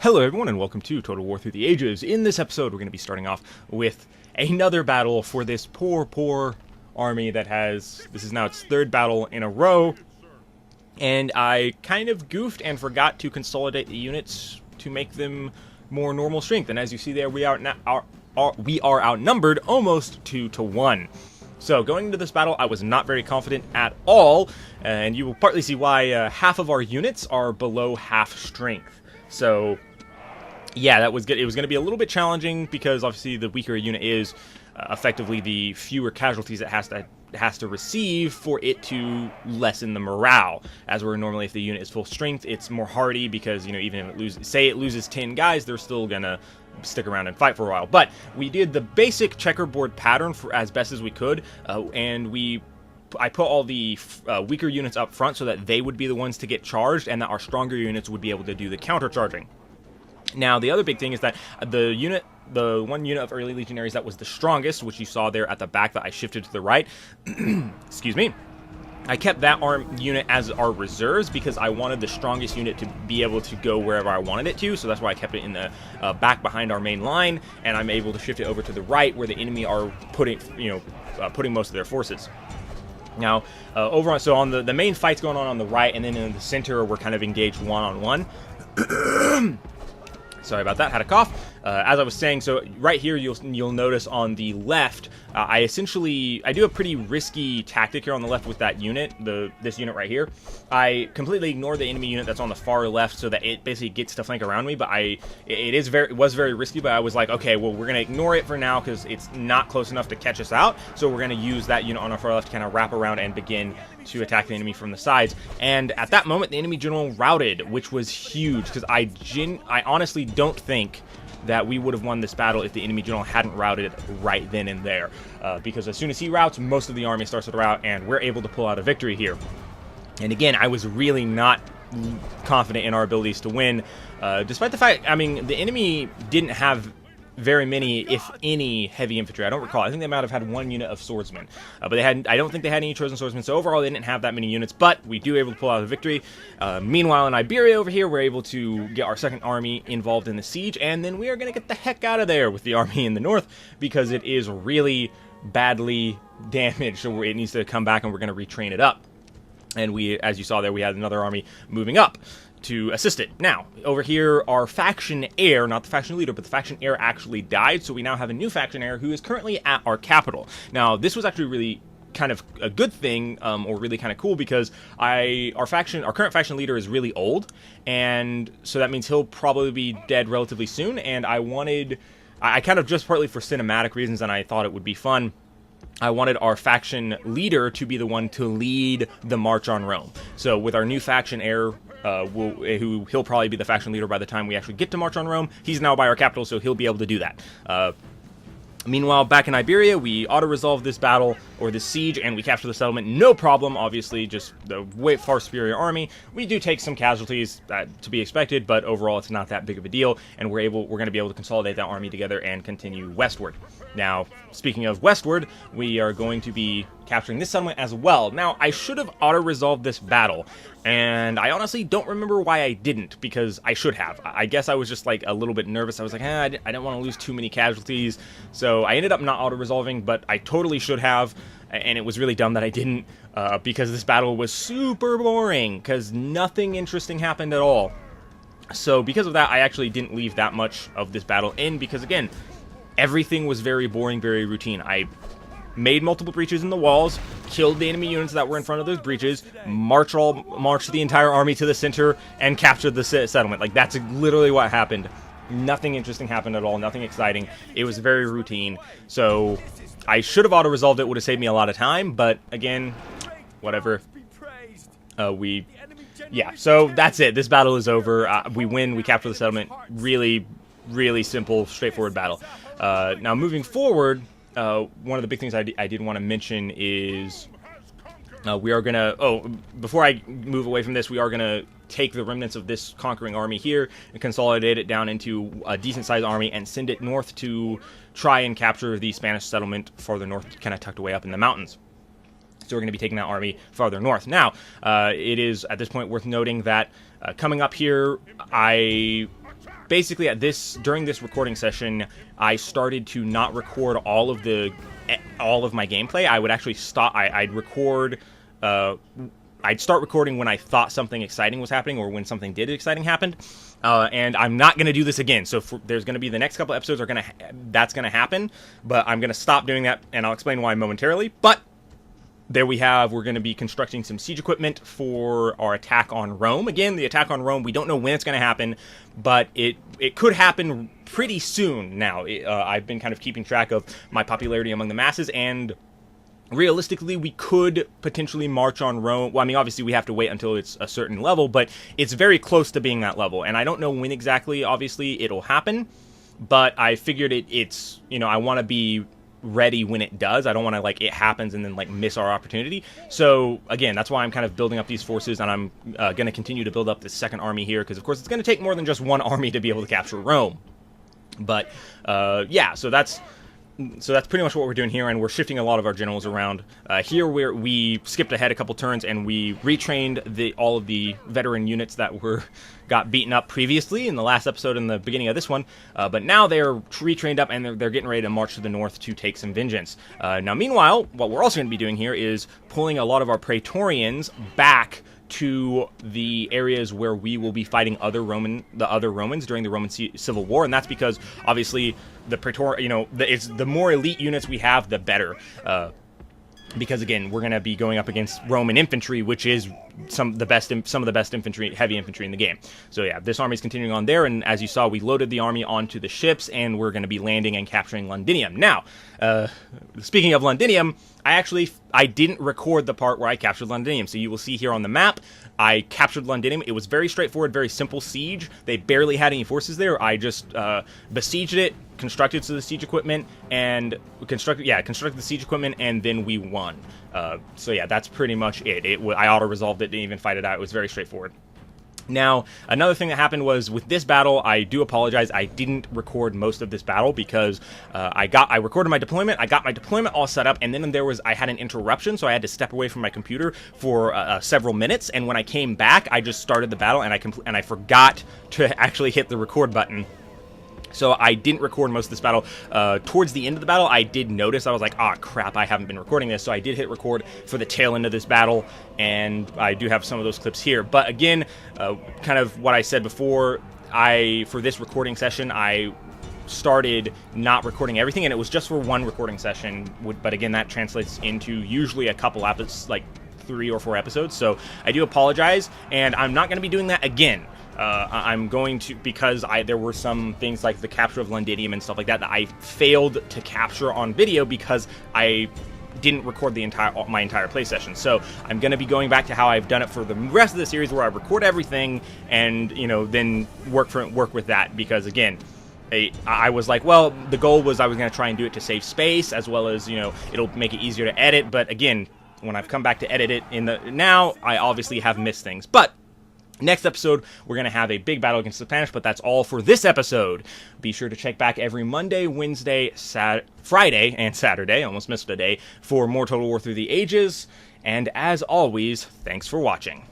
Hello everyone and welcome to Total War Through the Ages. In this episode we're going to be starting off with another battle for this poor army that has, this is now its third battle in a row, and I kind of goofed and forgot to consolidate the units to make them more normal strength, and as you see there we are outnumbered almost 2-1. So going into this battle, I was not very confident at all, and you will partly see why. Half of our units are below half strength. So yeah, that was good. It was going to be a little bit challenging because obviously the weaker a unit is, effectively the fewer casualties it has to receive for it to lessen the morale. As where normally if the unit is full strength, it's more hardy because, you know, even if it loses 10 guys, they're still gonna stick around and fight for a while. But we did the basic checkerboard pattern for as best as we could, and I put all the weaker units up front so that they would be the ones to get charged, and that our stronger units would be able to do the counter charging. Now, the other big thing is that the one unit of early legionaries that was the strongest, which you saw there at the back that I shifted to the right, excuse me, I kept that unit as our reserves because I wanted the strongest unit to be able to go wherever I wanted it to, so that's why I kept it in the back behind our main line, and I'm able to shift it over to the right where the enemy are putting most of their forces. Now, so on the main fight's going on the right, and then in the center we're kind of engaged one-on-one. Sorry about that, had a cough. As I was saying, so right here you'll notice on the left, I do a pretty risky tactic here on the left with that unit, this unit right here. I completely ignore the enemy unit that's on the far left so that it basically gets to flank around me, but it was very risky, but I was like, okay, well, we're going to ignore it for now because it's not close enough to catch us out, so we're going to use that unit on our far left to kind of wrap around and begin to attack the enemy from the sides. And at that moment, the enemy general routed, which was huge because I honestly don't think that we would have won this battle if the enemy general hadn't routed right then and there. Because as soon as he routs, most of the army starts to rout, and we're able to pull out a victory here. And again, I was really not confident in our abilities to win, despite the fact, I mean, the enemy didn't have very many, if any, heavy infantry. I don't recall. I think they might have had one unit of swordsmen, but I don't think they had any chosen swordsmen, so overall they didn't have that many units, but we do able to pull out a victory. Meanwhile, in Iberia over here, we're able to get our second army involved in the siege, and then we are going to get the heck out of there with the army in the north, because it is really badly damaged, so it needs to come back, and we're going to retrain it up. And we, as you saw there, we had another army moving up to assist it. Now, over here, our faction heir, not the faction leader, but the faction heir actually died, so we now have a new faction heir who is currently at our capital. Now, this was actually really kind of a good thing, or really kind of cool, because our current faction leader is really old, and so that means he'll probably be dead relatively soon, and I kind of, just partly for cinematic reasons, and I thought it would be fun, I wanted our faction leader to be the one to lead the march on Rome. So with our new faction heir, he'll probably be the faction leader by the time we actually get to march on Rome. He's now by our capital, so he'll be able to do that. Meanwhile, back in Iberia, we auto-resolve this battle, or this siege, and we capture the settlement. No problem, obviously, just the way far superior army. We do take some casualties, to be expected, but overall it's not that big of a deal, and we're going to be able to consolidate that army together and continue westward. Now, speaking of westward, we are going to be capturing this settlement as well. Now, I should have auto-resolved this battle, and I honestly don't remember why I didn't, because I should have. I guess I was just like a little bit nervous. I was like, I didn't want to lose too many casualties, so I ended up not auto-resolving, but I totally should have, and it was really dumb that I didn't, because this battle was super boring, because nothing interesting happened at all. So because of that, I actually didn't leave that much of this battle in, because again, everything was very boring, very routine. I made multiple breaches in the walls, killed the enemy units that were in front of those breaches, marched the entire army to the center, and captured the settlement. Like, that's literally what happened. Nothing interesting happened at all, nothing exciting. It was very routine. So I should have auto-resolved it, would have saved me a lot of time, but again, whatever. Yeah, so that's it. This battle is over. We win, we capture the settlement. Really, really simple, straightforward battle. Now, moving forward, one of the big things I did want to mention is we are going to, before I move away from this, we are going to take the remnants of this conquering army here and consolidate it down into a decent-sized army and send it north to try and capture the Spanish settlement farther north, kind of tucked away up in the mountains. So we're going to be taking that army farther north. Now, it is at this point worth noting that coming up here, I basically during this recording session, I started to not record all of my gameplay. I would actually stop. I'd record. I'd start recording when I thought something exciting was happening or when something exciting happened. And I'm not going to do this again. So there's going to be the next couple episodes that's going to happen, but I'm going to stop doing that, and I'll explain why momentarily. But there we're going to be constructing some siege equipment for our attack on Rome. Again, the attack on Rome, we don't know when it's going to happen, but it could happen pretty soon now. I've been kind of keeping track of my popularity among the masses, and realistically, we could potentially march on Rome. Well, I mean, obviously, we have to wait until it's a certain level, but it's very close to being that level. And I don't know when exactly, obviously, it'll happen, but I figured it's, I want to be ready when it does. I don't want to, it happens and then, miss our opportunity. So, again, that's why I'm kind of building up these forces, and I'm going to continue to build up this second army here, because, of course, it's going to take more than just one army to be able to capture Rome. But, yeah, so that's pretty much what we're doing here, and we're shifting a lot of our generals around. Here we skipped ahead a couple turns, and we retrained all of the veteran units that got beaten up previously in the last episode and the beginning of this one. But now they're retrained up, and they're getting ready to march to the north to take some vengeance. Now, meanwhile, what we're also going to be doing here is pulling a lot of our Praetorians back to the areas where we will be fighting the other Romans during the Roman Civil War, and that's because obviously the the more elite units we have, the better. Because again, we're going to be going up against Roman infantry, which is some of the best infantry, heavy infantry in the game. So yeah, this army is continuing on there, and as you saw, we loaded the army onto the ships, and we're going to be landing and capturing Londinium. Now, speaking of Londinium, I didn't record the part where I captured Londinium, so you will see here on the map, I captured Londinium. It was very straightforward, very simple siege. They barely had any forces there. I just besieged it, constructed the siege equipment, and constructed the siege equipment, and then we won. So yeah, that's pretty much it. I auto-resolved it, didn't even fight it out. It was very straightforward. Now, another thing that happened was with this battle, I do apologize, I didn't record most of this battle because I recorded my deployment, I got my deployment all set up, and then I had an interruption, so I had to step away from my computer for several minutes, and when I came back, I just started the battle, and I forgot to actually hit the record button. So I didn't record most of this battle. Towards the end of the battle, I did notice, I was like, crap, I haven't been recording this. So I did hit record for the tail end of this battle, and I do have some of those clips here. But again, kind of what I said before, for this recording session, I started not recording everything, and it was just for one recording session. But again, that translates into usually a couple episodes, 3 or 4 episodes. So I do apologize, and I'm not going to be doing that again. I'm going to, because there were some things like the capture of Londinium and stuff like that I failed to capture on video because I didn't record my entire play session. So I'm going to be going back to how I've done it for the rest of the series, where I record everything and then work with that, because again, I was like, well, the goal was I was going to try and do it to save space, as well as it'll make it easier to edit. But again, when I've come back to edit it now, I obviously have missed things. But next episode, we're going to have a big battle against the Spanish, but that's all for this episode. Be sure to check back every Monday, Wednesday, Friday, and Saturday, almost missed a day, for more Total War Through the Ages. And as always, thanks for watching.